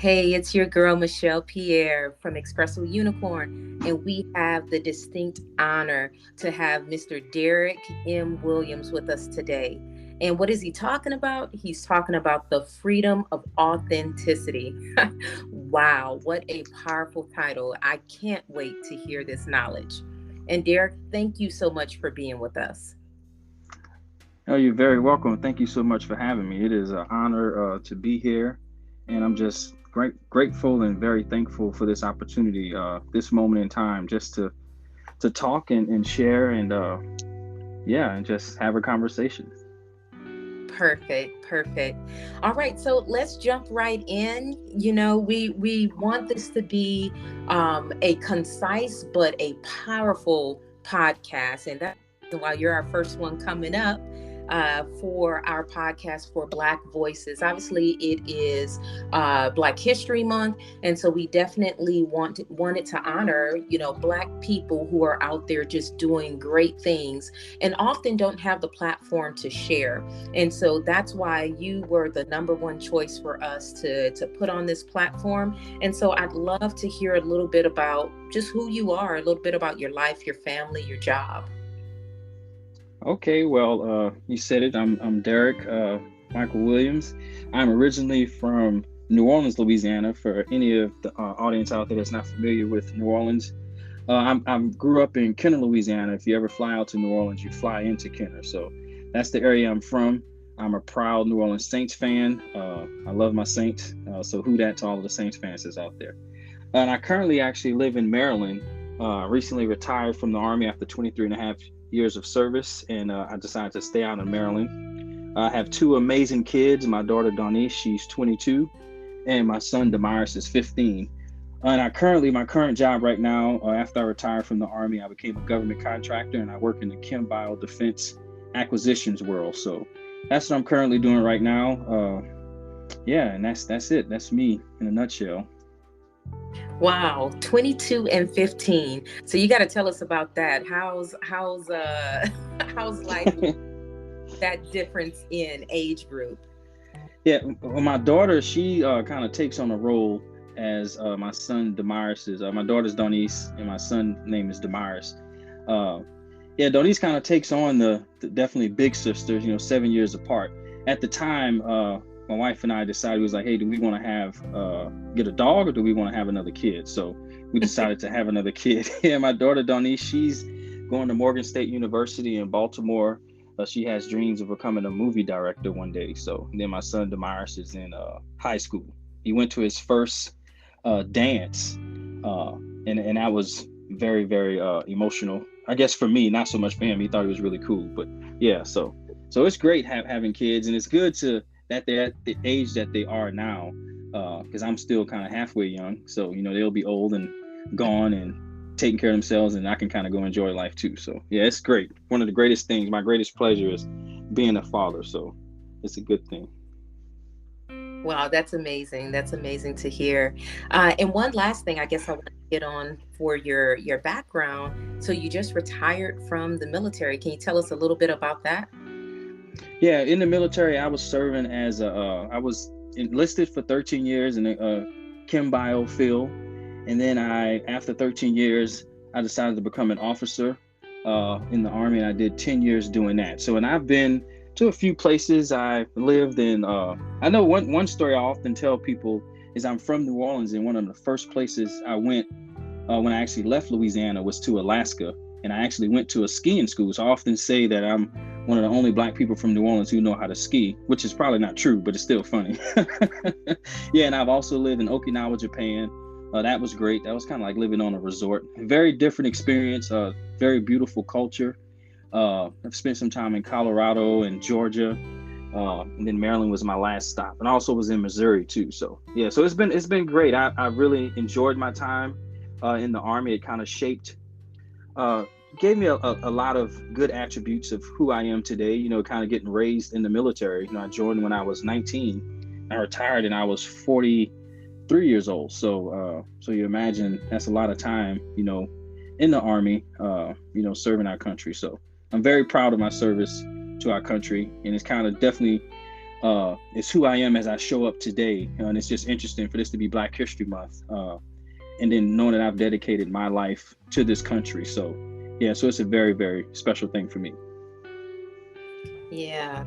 Hey, it's your girl, Michelle Pierre from Espresso Unicorn, and we have the distinct honor to have Mr. Derrick M. Williams with us today. And what is he talking about? He's talking about the freedom of authenticity. Wow, what a powerful title. I can't wait to hear this knowledge. And Derrick, thank you so much for being with us. Oh, you're very welcome. Thank you so much for having me. It is an honor to be here, and I'm just grateful and very thankful for this opportunity, this moment in time, just to talk and share and just have a conversation. Perfect, perfect. All right, so let's jump right in. We want this to be a concise but a powerful podcast, and that's why you're our first one coming up for our podcast for Black Voices. Obviously, it is Black History Month, and so we definitely wanted to honor Black people who are out there just doing great things and often don't have the platform to share. And so that's why you were the number one choice for us to put on this platform. And so I'd love to hear a little bit about just who you are, a little bit about your life, your family, your job. Okay, well, you said it. I'm Derek Michael Williams. I'm originally from New Orleans, Louisiana. For any of the audience out there that's not familiar with New Orleans, I grew up in Kenner, Louisiana. If you ever fly out to New Orleans, you fly into Kenner. So that's the area I'm from. I'm a proud New Orleans Saints fan. I love my Saints. So who dat to all of the Saints fans is out there. And I currently actually live in Maryland. Recently retired from the Army after 23 and a half years of service, and I decided to stay out in Maryland. I have two amazing kids. My daughter, Donice, she's 22, and my son, Damaris, is 15. And my current job right now, after I retired from the Army, I became a government contractor, and I work in the chem bio defense acquisitions world. So that's what I'm currently doing right now. And that's it. That's me in a nutshell. Wow, 22 and 15. So you got to tell us about that. How's life that difference in age group? Yeah, well, my daughter, she kind of takes on a role as my son Damaris is. My daughter's Donice, and my son name is Damaris. Uh, yeah, Donice kind of takes on the definitely big sisters, 7 years apart. At the time, my wife and I decided, we was like, hey, do we want to have get a dog, or do we want to have another kid? So we decided to have another kid. Yeah, my daughter Donice, she's going to Morgan State University in Baltimore. She has dreams of becoming a movie director one day. So then my son Damaris is in high school. He went to his first dance, and that was very very emotional. I guess for me, not so much for him. He thought it was really cool, but yeah. So it's great having kids, and it's good that they're at the age that they are now, because I'm still kind of halfway young. So they'll be old and gone and taking care of themselves, and I can kind of go enjoy life too. So yeah, it's great. One of the greatest things, my greatest pleasure is being a father. So it's a good thing. Wow, that's amazing. That's amazing to hear. And one last thing, I guess I want to get on for your background. So you just retired from the military. Can you tell us a little bit about that? Yeah, in the military, I was serving as I was enlisted for 13 years in the chem bio field, and then after 13 years, I decided to become an officer in the Army, and I did 10 years doing that. So, and I've been to a few places. I lived in. I know one story I often tell people is I'm from New Orleans, and one of the first places I went when I actually left Louisiana was to Alaska, and I actually went to a skiing school. So I often say that I'm one of the only Black people from New Orleans who know how to ski, which is probably not true, but it's still funny. Yeah, and I've also lived in Okinawa, Japan. That was great. That was kind of like living on a resort. Very different experience. Very beautiful culture. I've spent some time in Colorado and Georgia, and then Maryland was my last stop, and I also was in Missouri too. So yeah, so it's been great. I really enjoyed my time in the Army. It kind of shaped, uh, gave me a lot of good attributes of who I am today. Kind of getting raised in the military. I joined when I was 19. I retired and I was 43 years old. So you imagine that's a lot of time, in the Army, serving our country. So I'm very proud of my service to our country, and it's kind of definitely It's who I am as I show up today. And it's just interesting for this to be Black History Month. And then knowing that I've dedicated my life to this country. So, yeah, so it's a very, very special thing for me. Yeah.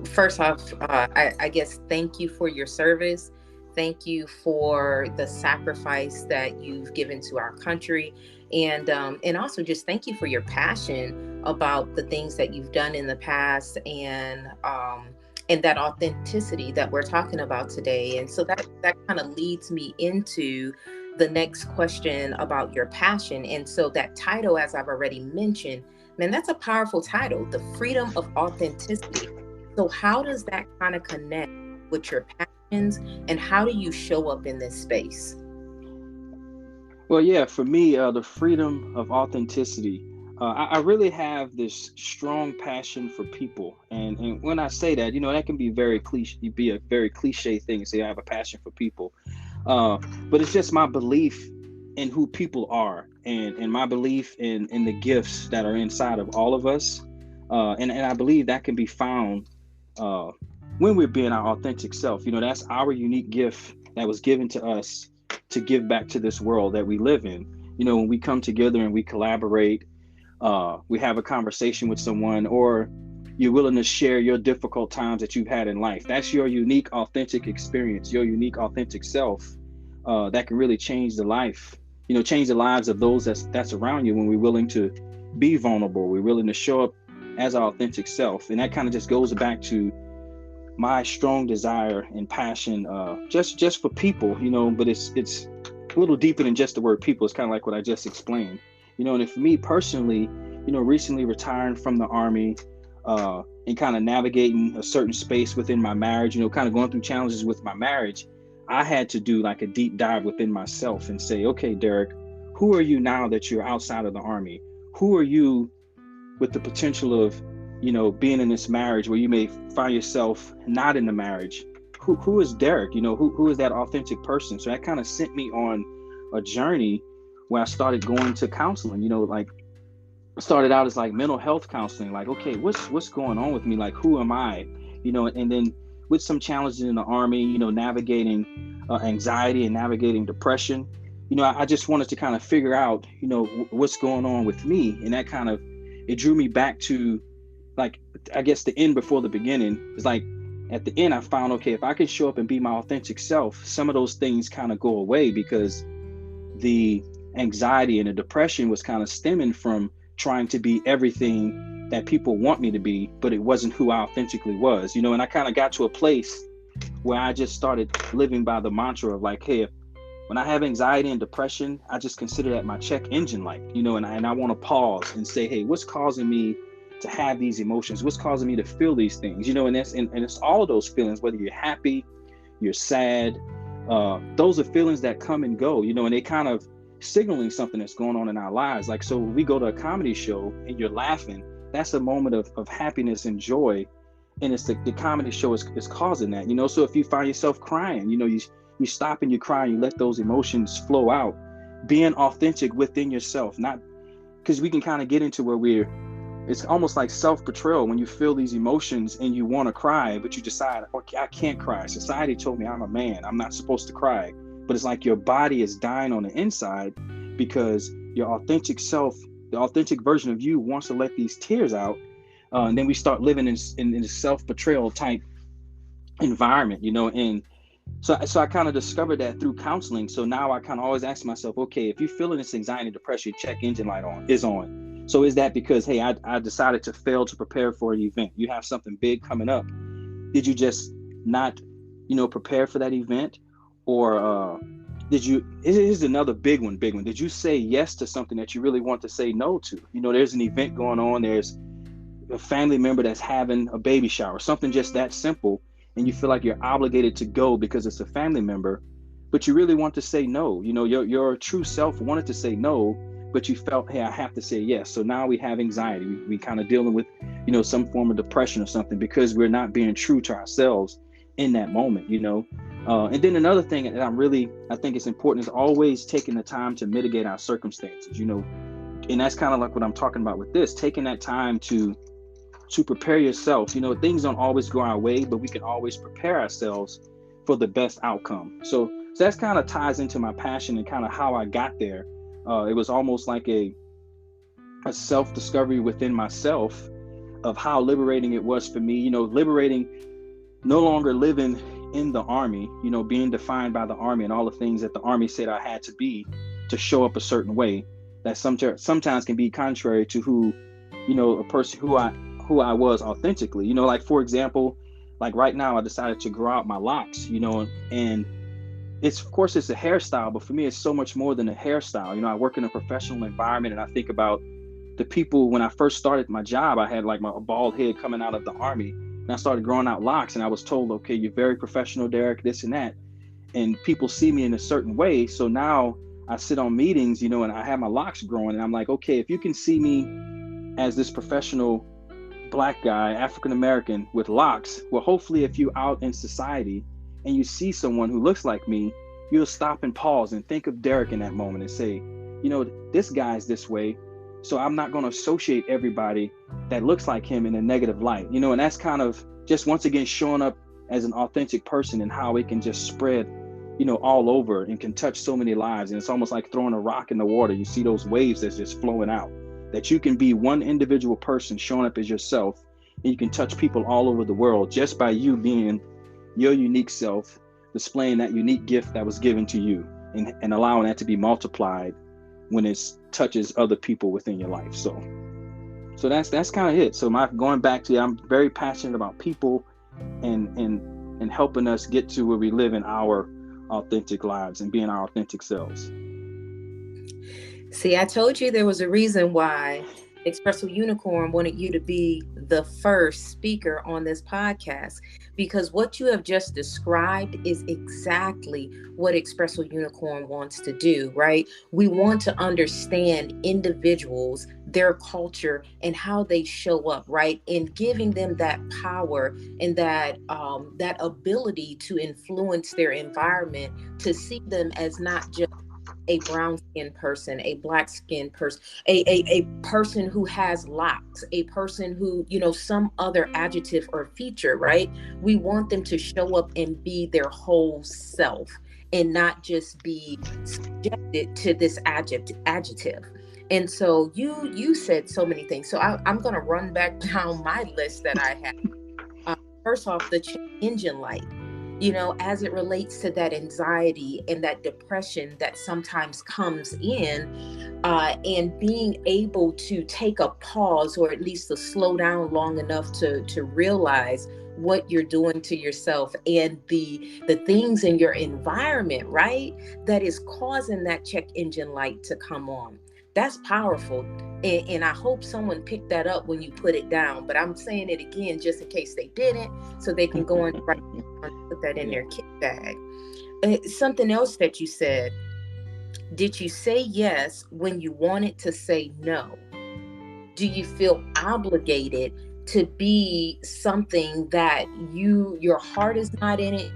First off, I guess thank you for your service. Thank you for the sacrifice that you've given to our country, and also just thank you for your passion about the things that you've done in the past, and that authenticity that we're talking about today. And so that kind of leads me into the next question about your passion. And so that title, as I've already mentioned, man, that's a powerful title, The Freedom of Authenticity. So, how does that kind of connect with your passions, and how do you show up in this space? Well, yeah, for me, the freedom of authenticity. I really have this strong passion for people, and when I say that, that can be very cliche, be a very cliche thing to say I have a passion for people, uh, but it's just my belief in who people are, and my belief in the gifts that are inside of all of us, and I believe that can be found uh, when we're being our authentic self. That's our unique gift that was given to us to give back to this world that we live in. When we come together and we collaborate, we have a conversation with someone, or you're willing to share your difficult times that you've had in life. That's your unique, authentic experience, your unique, authentic self, that can really change the life, change the lives of those that's around you when we're willing to be vulnerable. We're willing to show up as our authentic self. And that kind of just goes back to my strong desire and passion, just for people, but it's a little deeper than just the word people. It's kind of like what I just explained, and for me personally, recently retiring from the Army, and kind of navigating a certain space within my marriage, kind of going through challenges with my marriage. I had to do like a deep dive within myself and say, okay, Derrick, who are you now that you're outside of the Army? Who are you with the potential of, being in this marriage where you may find yourself not in the marriage? Who is Derrick? Who is that authentic person? So that kind of sent me on a journey where I started going to counseling. Like, started out as like mental health counseling, like, okay, what's going on with me? Like, who am I? And then with some challenges in the Army, navigating anxiety and navigating depression, I just wanted to kind of figure out, what's going on with me. And that kind of, it drew me back to, like, I guess the end before the beginning. It's like at the end I found, okay, if I can show up and be my authentic self, some of those things kind of go away, because the anxiety and the depression was kind of stemming from trying to be everything that people want me to be, but it wasn't who I authentically was, and I kind of got to a place where I just started living by the mantra of like, hey, when I have anxiety and depression, I just consider that my check engine light, and I want to pause and say, hey, what's causing me to have these emotions? What's causing me to feel these things? And it's all of those feelings, whether you're happy, you're sad, those are feelings that come and go, and they kind of signaling something that's going on in our lives. Like, so when we go to a comedy show and you're laughing, that's a moment of happiness and joy. And it's the comedy show is causing that, so if you find yourself crying, you stop and you cry, and you let those emotions flow out, being authentic within yourself. Not because we can kind of get into where it's almost like self-betrayal when you feel these emotions and you want to cry, but you decide, okay, I can't cry. Society told me I'm a man, I'm not supposed to cry. But it's like your body is dying on the inside because your authentic self, the authentic version of you, wants to let these tears out. And then we start living in a self-betrayal type environment, and so I kind of discovered that through counseling. So now I kind of always ask myself, okay, if you're feeling this anxiety and depression, check engine light is on. So is that because, hey, I decided to fail to prepare for an event? You have something big coming up. Did you just not, prepare for that event? Or here's another big one. Did you say yes to something that you really want to say no to? There's an event going on. There's a family member that's having a baby shower, something just that simple. And you feel like you're obligated to go because it's a family member, but you really want to say no. Your true self wanted to say no, but you felt, hey, I have to say yes. So now we have anxiety. We kind of dealing with, some form of depression or something because we're not being true to ourselves in that moment, And then another thing that I think it's important is always taking the time to mitigate our circumstances, and that's kind of like what I'm talking about with this, taking that time to to prepare yourself. Things don't always go our way, but we can always prepare ourselves for the best outcome. So that's kind of ties into my passion and kind of how I got there. It was almost like a self discovery within myself of how liberating it was for me. Liberating, no longer living in the army, being defined by the army and all the things that the army said I had to be to show up a certain way that sometimes can be contrary to who, a person who I was authentically. Like, for example, like right now I decided to grow out my locks, and it's, of course, it's a hairstyle, but for me it's so much more than a hairstyle. I work in a professional environment, and I think about the people. When I first started my job, I had like my bald head coming out of the army, and I started growing out locks, and I was told, okay, you're very professional, Derrick, this and that. And people see me in a certain way. So now I sit on meetings, and I have my locks growing, and I'm like, okay, if you can see me as this professional Black guy, African American with locks, well, hopefully if you out in society and you see someone who looks like me, you'll stop and pause and think of Derrick in that moment and say, this guy's this way, so I'm not going to associate everybody that looks like him in a negative light. And that's kind of just, once again, showing up as an authentic person and how it can just spread, all over and can touch so many lives. And it's almost like throwing a rock in the water. You see those waves that's just flowing out, that you can be one individual person showing up as yourself, and you can touch people all over the world just by you being your unique self, displaying that unique gift that was given to you, and allowing that to be multiplied when it touches other people within your life. So that's kind of it. So going back to, I'm very passionate about people and helping us get to where we live in our authentic lives and being our authentic selves. See, I told you there was a reason why Espresso Unicorn wanted you to be the first speaker on this podcast, because what you have just described is exactly what Espresso Unicorn wants to do, right? We want to understand individuals, their culture, and how they show up, right? And giving them that power and that ability to influence their environment, to see them as not just a brown skinned person, a black skinned person, a person who has locks, a person who, some other adjective or feature, right? We want them to show up and be their whole self and not just be subjected to this adjective. And so you said so many things. So I'm going to run back down my list that I have. First off, the check engine light. As it relates to that anxiety and that depression that sometimes comes in, and being able to take a pause, or at least to slow down long enough to realize what you're doing to yourself and the things in your environment, right, that is causing that check engine light to come on. That's powerful. And I hope someone picked that up when you put it down, but I'm saying it again just in case they didn't, so they can go and put that in their kit bag. Something else that you said, did you say yes when you wanted to say no? Do you feel obligated to be something that your heart is not in it,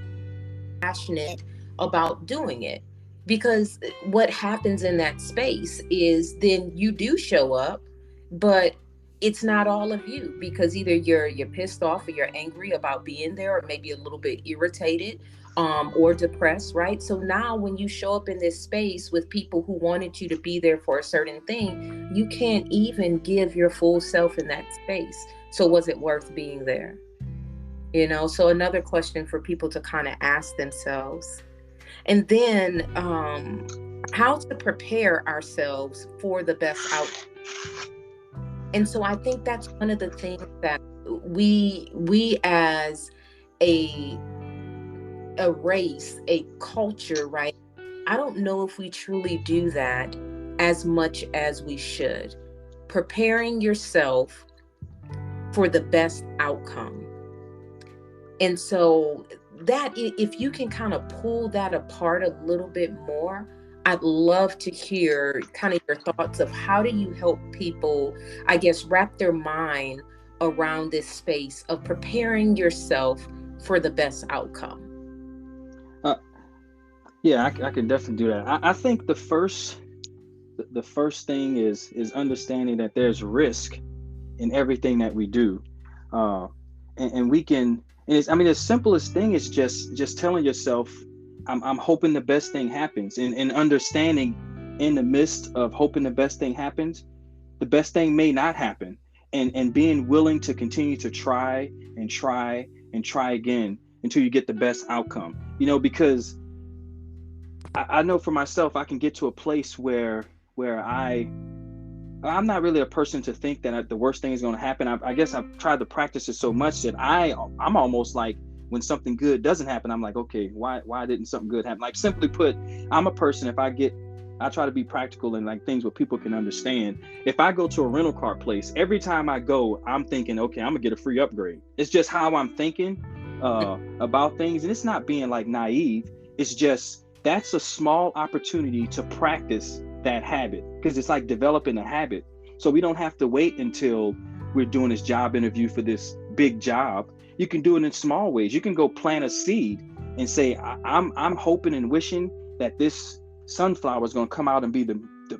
passionate about doing it? Because what happens in that space is then you do show up, but it's not all of you, because either you're pissed off or you're angry about being there, or maybe a little bit irritated, or depressed, right? So now when you show up in this space with people who wanted you to be there for a certain thing, you can't even give your full self in that space. So was it worth being there? So another question for people to kind of ask themselves. And then how to prepare ourselves for the best outcome. And so I think that's one of the things that we as a race, a culture, right? I don't know if we truly do that as much as we should. Preparing yourself for the best outcome. And so that, if you can kind of pull that apart a little bit more, I'd love to hear kind of your thoughts of how do you help people, I guess, wrap their mind around this space of preparing yourself for the best outcome. Yeah, I can definitely do that. I think the first thing is understanding that there's risk in everything that we do. uh, and we can. And it's, I mean, the simplest thing is just telling yourself, I'm hoping the best thing happens, and understanding in the midst of hoping the best thing happens, the best thing may not happen, and being willing to continue to try and try and try again until you get the best outcome. Because I know for myself, I can get to a place where I'm not really a person to think that the worst thing is going to happen. I guess I've tried to practice it so much that I'm almost like, when something good doesn't happen, I'm like, okay, why didn't something good happen? Like, simply put, I'm a person, I try to be practical and like things where people can understand. If I go to a rental car place, every time I go, I'm thinking, okay, I'm gonna get a free upgrade. It's just how I'm thinking about things, and it's not being like naive. It's just, that's a small opportunity to practice that habit, because it's like developing a habit. So we don't have to wait until we're doing this job interview for this big job. You can do it in small ways. You can go plant a seed and say, I'm hoping and wishing that this sunflower is going to come out and be the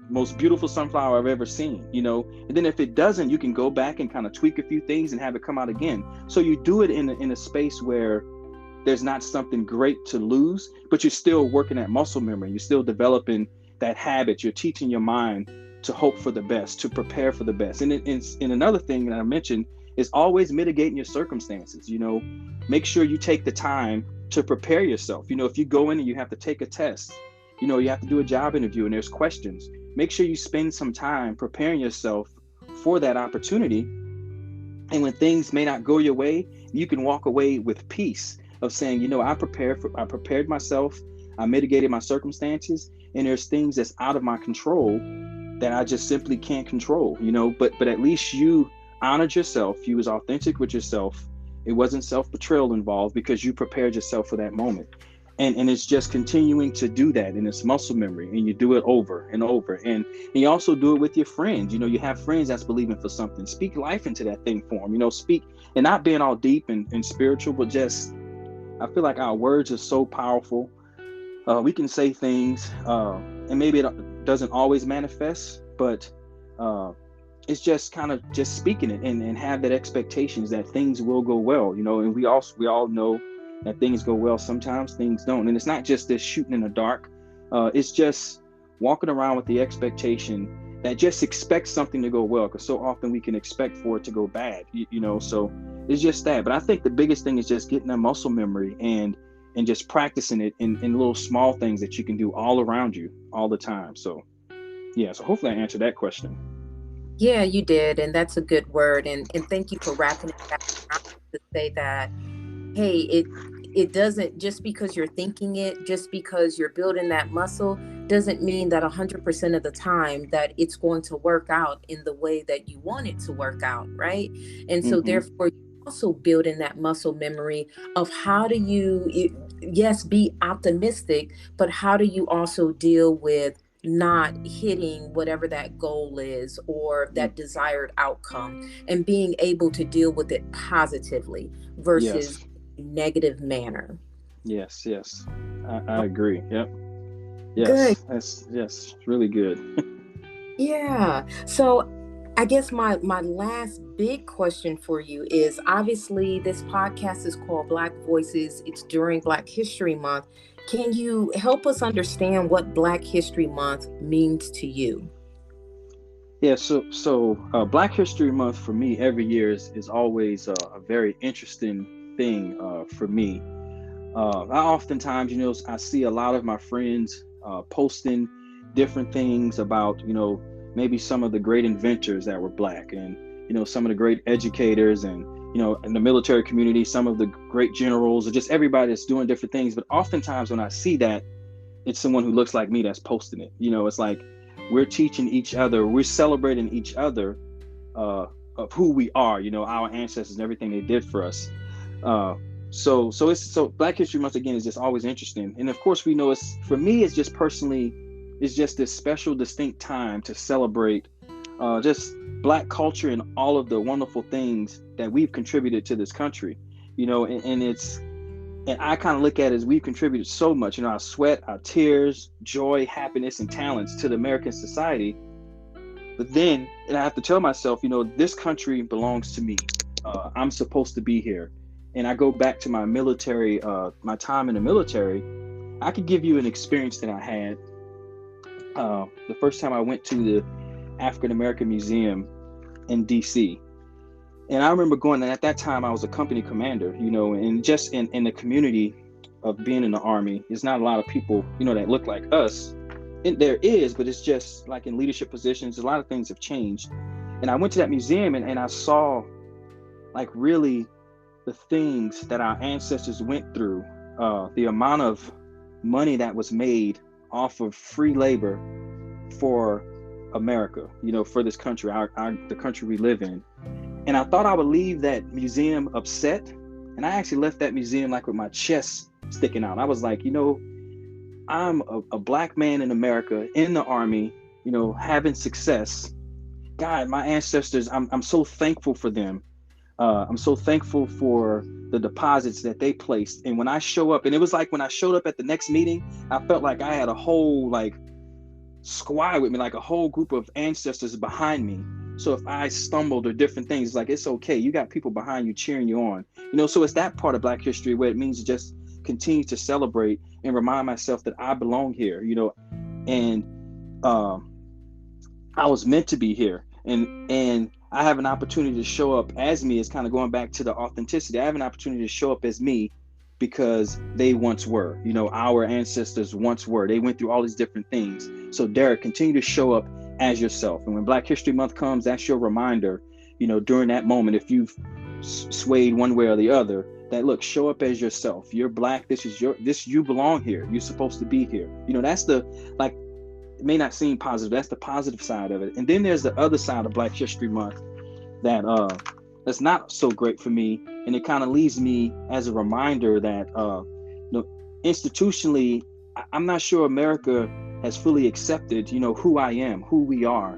most beautiful sunflower I've ever seen, and then if it doesn't, you can go back and kind of tweak a few things and have it come out again. So you do it in a space where there's not something great to lose, but you're still working at muscle memory. You're still developing that habit. You're teaching your mind to hope for the best, to prepare for the best. And another thing that I mentioned is always mitigating your circumstances. Make sure you take the time to prepare yourself. If you go in and you have to take a test, you have to do a job interview and there's questions, make sure you spend some time preparing yourself for that opportunity. And when things may not go your way, you can walk away with peace of saying, I prepared myself, I mitigated my circumstances, and there's things that's out of my control that I just simply can't control, but at least you honored yourself. You was authentic with yourself. It wasn't self-betrayal involved because you prepared yourself for that moment. And it's just continuing to do that, and it's muscle memory, and you do it over and over. And you also do it with your friends. You have friends that's believing for something. Speak life into that thing for them, speak, and not being all deep and spiritual, but just, I feel like our words are so powerful. We can say things, and maybe it doesn't always manifest, but it's just kind of just speaking it and have that expectations that things will go well, and we all know that things go well. Sometimes things don't. And it's not just this shooting in the dark. It's just walking around with the expectation that just expect something to go well, because so often we can expect for it to go bad, so it's just that. But I think the biggest thing is just getting that muscle memory and just practicing it in little small things that you can do all around you all the time. So yeah, so hopefully I answered that question. Yeah, you did, and that's a good word. And thank you for wrapping it back around to say that, hey, it doesn't, just because you're thinking it, just because you're building that muscle, doesn't mean that 100% of the time that it's going to work out in the way that you want it to work out, right? And so Mm-hmm. therefore, you also building that muscle memory of how do yes, be optimistic, but how do you also deal with not hitting whatever that goal is or Mm. that desired outcome, and being able to deal with it positively versus Yes. negative manner. Yes. I agree. Yep. Good. Yes. That's, yes. Really good. Yeah. So I guess my last big question for you is, obviously this podcast is called Black Voices. It's during Black History Month. Can you help us understand what Black History Month means to you? Yeah. So Black History Month for me every year is always a very interesting thing for me. I oftentimes, I see a lot of my friends posting different things about, maybe some of the great inventors that were Black, and, some of the great educators, and, in the military community, some of the great generals, or just everybody that's doing different things. But oftentimes when I see that, it's someone who looks like me that's posting it. It's like we're teaching each other, we're celebrating each other of who we are, our ancestors and everything they did for us. Uh, so Black History Month again is just always interesting, and of course we know it's, for me, it's just personally, it's just this special, distinct time to celebrate just Black culture and all of the wonderful things that we've contributed to this country, and I kind of look at it as we've contributed so much, our sweat, our tears, joy, happiness, and talents to the American society. But then, and I have to tell myself, this country belongs to me. I'm supposed to be here. And I go back to my military, my time in the military. I could give you an experience that I had the first time I went to the African American Museum in DC. And I remember going, and at that time I was a company commander, and just in the community of being in the Army, there's not a lot of people, that look like us. And there is, but it's just like in leadership positions, a lot of things have changed. And I went to that museum and I saw like really the things that our ancestors went through, the amount of money that was made off of free labor for America, for this country, the country we live in. And I thought I would leave that museum upset. And I actually left that museum like with my chest sticking out. I was like, I'm a black man in America in the Army, having success. God, my ancestors, I'm so thankful for them. I'm so thankful for the deposits that they placed. And when I show up, and it was like when I showed up at the next meeting, I felt like I had a whole like squad with me, like a whole group of ancestors behind me. So if I stumbled or different things, it's like, it's okay. You got people behind you cheering you on. So it's that part of Black history where it means to just continue to celebrate and remind myself that I belong here, and I was meant to be here. And I have an opportunity to show up as me. It's kind of going back to the authenticity. I have an opportunity to show up as me because they once were, our ancestors once were. They went through all these different things. So Derrick, continue to show up as yourself. And when Black History Month comes, that's your reminder, during that moment, if you've swayed one way or the other, that look, show up as yourself. You're Black. You belong here. You're supposed to be here. That's the, like, it may not seem positive. That's the positive side of it. And then there's the other side of Black History Month that's not so great for me. And it kind of leaves me as a reminder that, institutionally, I'm not sure America has fully accepted, who I am, who we are,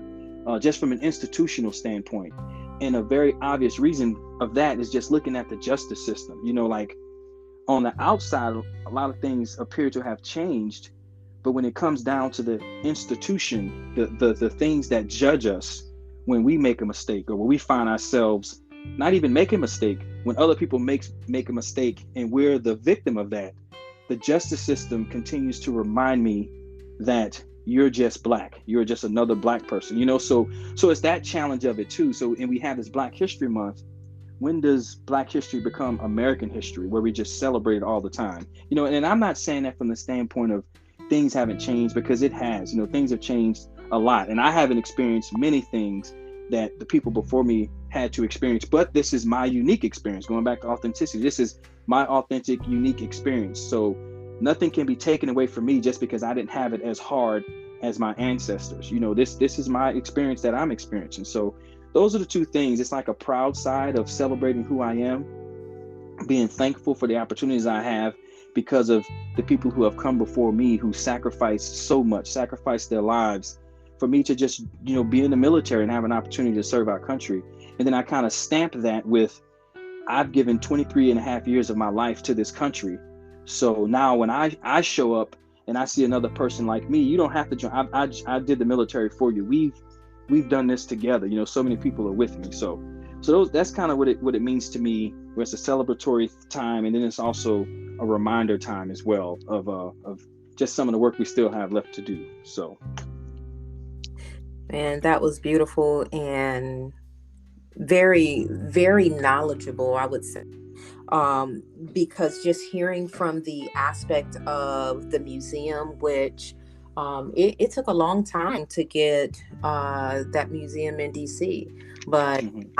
just from an institutional standpoint. And a very obvious reason of that is just looking at the justice system. Like on the outside, a lot of things appear to have changed, but when it comes down to the institution, the things that judge us when we make a mistake, or when we find ourselves not even making a mistake, when other people make a mistake and we're the victim of that, the justice system continues to remind me that you're just Black. You're just another Black person, so it's that challenge of it too. So, and we have this Black History Month. When does Black history become American history, where we just celebrate it all the time? And I'm not saying that from the standpoint of things haven't changed, because it has. Things have changed a lot, and I haven't experienced many things that the people before me had to experience, but this is my unique experience. Going back to authenticity, this is my authentic, unique experience. So nothing can be taken away from me just because I didn't have it as hard as my ancestors. This is my experience that I'm experiencing. So those are the two things. It's like a proud side of celebrating who I am, being thankful for the opportunities I have because of the people who have come before me, who sacrificed so much, sacrificed their lives for me to just, be in the military and have an opportunity to serve our country. And then I kind of stamp that with, I've given 23 and a half years of my life to this country. So now when I show up and I see another person like me, you don't have to join. I did the military for you. We've done this together. So many people are with me. So that's kind of what it means to me, where it's a celebratory time, and then it's also a reminder time as well of just some of the work we still have left to do. So, and that was beautiful and very, very knowledgeable, I would say. Because just hearing from the aspect of the museum, which it took a long time to get that museum in DC, but I'm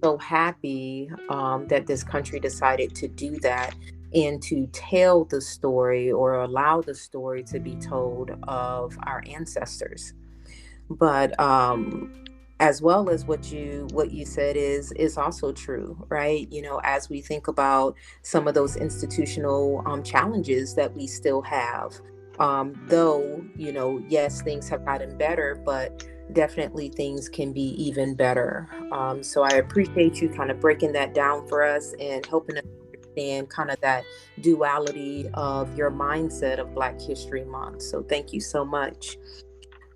so happy that this country decided to do that and to tell the story, or allow the story to be told, of our ancestors. But as well as what you said is also true, right? As we think about some of those institutional challenges that we still have, though, yes, things have gotten better, but definitely things can be even better. So I appreciate you kind of breaking that down for us and helping us understand kind of that duality of your mindset of Black History Month. So thank you so much.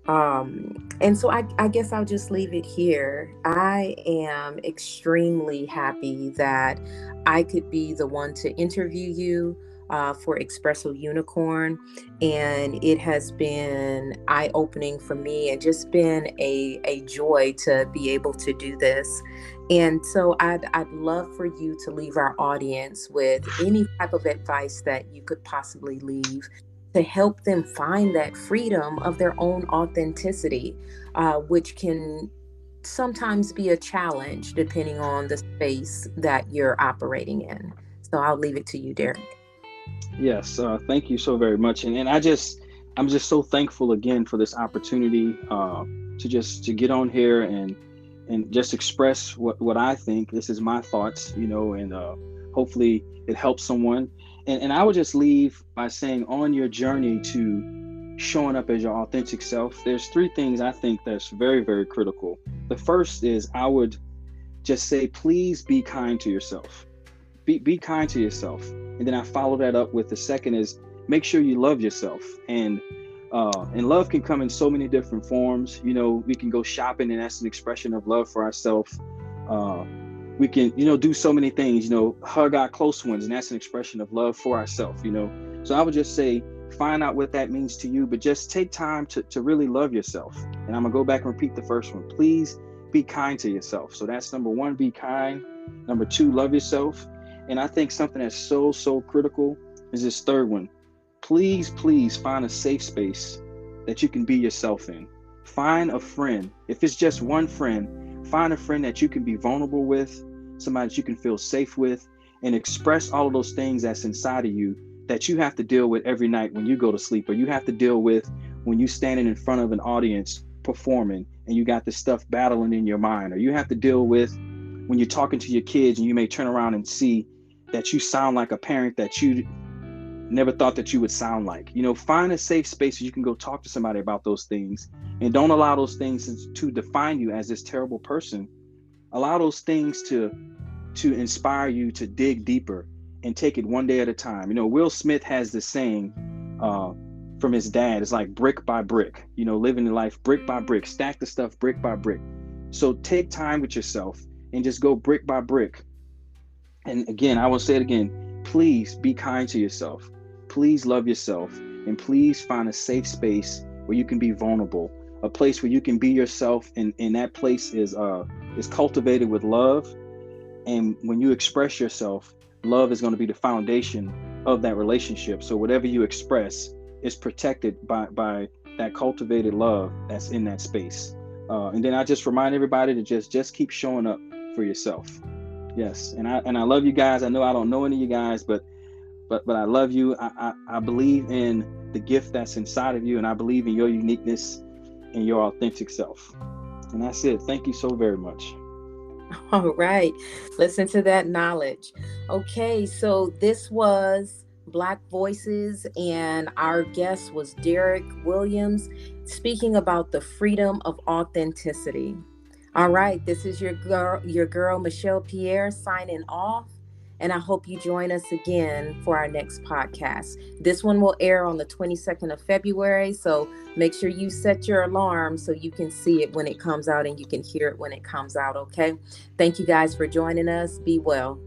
And so I guess I'll just leave it here. I am extremely happy that I could be the one to interview you for Espresso Unicorn. And it has been eye opening for me and just been a joy to be able to do this. And so I'd love for you to leave our audience with any type of advice that you could possibly leave to help them find that freedom of their own authenticity, which can sometimes be a challenge depending on the space that you're operating in. So I'll leave it to you, Derrick. Yes, thank you so very much, and I'm just so thankful again for this opportunity to just to get on here and just express what I think. This is my thoughts, you know, and hopefully it helps someone. And I would just leave by saying, on your journey to showing up as your authentic self, there's three things I think that's very, very critical. The first is I would just say, please be kind to yourself. Be kind to yourself. And then I follow that up with the second is make sure you love yourself. And love can come in so many different forms. You know, we can go shopping, and that's an expression of love for ourselves. Uh, we can, you know, do so many things. You know, hug our close ones, and that's an expression of love for ourselves. You know, so I would just say find out what that means to you, but just take time to really love yourself. And I'm gonna go back and repeat the first one. Please be kind to yourself. So that's number one, be kind. Number two, love yourself. And I think something that's so critical is this third one. Please find a safe space that you can be yourself in. Find a friend. If it's just one friend, find a friend that you can be vulnerable with, somebody that you can feel safe with, and express all of those things that's inside of you that you have to deal with every night when you go to sleep, or you have to deal with when you're standing in front of an audience performing and you got this stuff battling in your mind, or you have to deal with when you're talking to your kids and you may turn around and see that you sound like a parent that you never thought that you would sound like. You know, find a safe space so you can go talk to somebody about those things, and don't allow those things to define you as this terrible person. Allow those things to inspire you to dig deeper and take it one day at a time. You know, Will Smith has this saying from his dad. It's like brick by brick, you know, living the life brick by brick, stack the stuff brick by brick. So take time with yourself and just go brick by brick. And again, I will say it again, please be kind to yourself. Please love yourself, and please find a safe space where you can be vulnerable, a place where you can be yourself, and that place is cultivated with love. And when you express yourself, love is going to be the foundation of that relationship. So whatever you express is protected by that cultivated love that's in that space. And then I just remind everybody to just keep showing up for yourself. Yes, and I love you guys. I know I don't know any of you guys, but I love you. I believe in the gift that's inside of you, and I believe in your uniqueness and your authentic self. And that's it. Thank you so very much. All right. Listen to that knowledge. Okay, so this was Black Voices, and our guest was Derrick Williams speaking about the freedom of authenticity. All right, this is your girl Michelle Pierre signing off, and I hope you join us again for our next podcast. This one will air on the 22nd of February, so make sure you set your alarm so you can see it when it comes out and you can hear it when it comes out, okay? Thank you guys for joining us. Be well.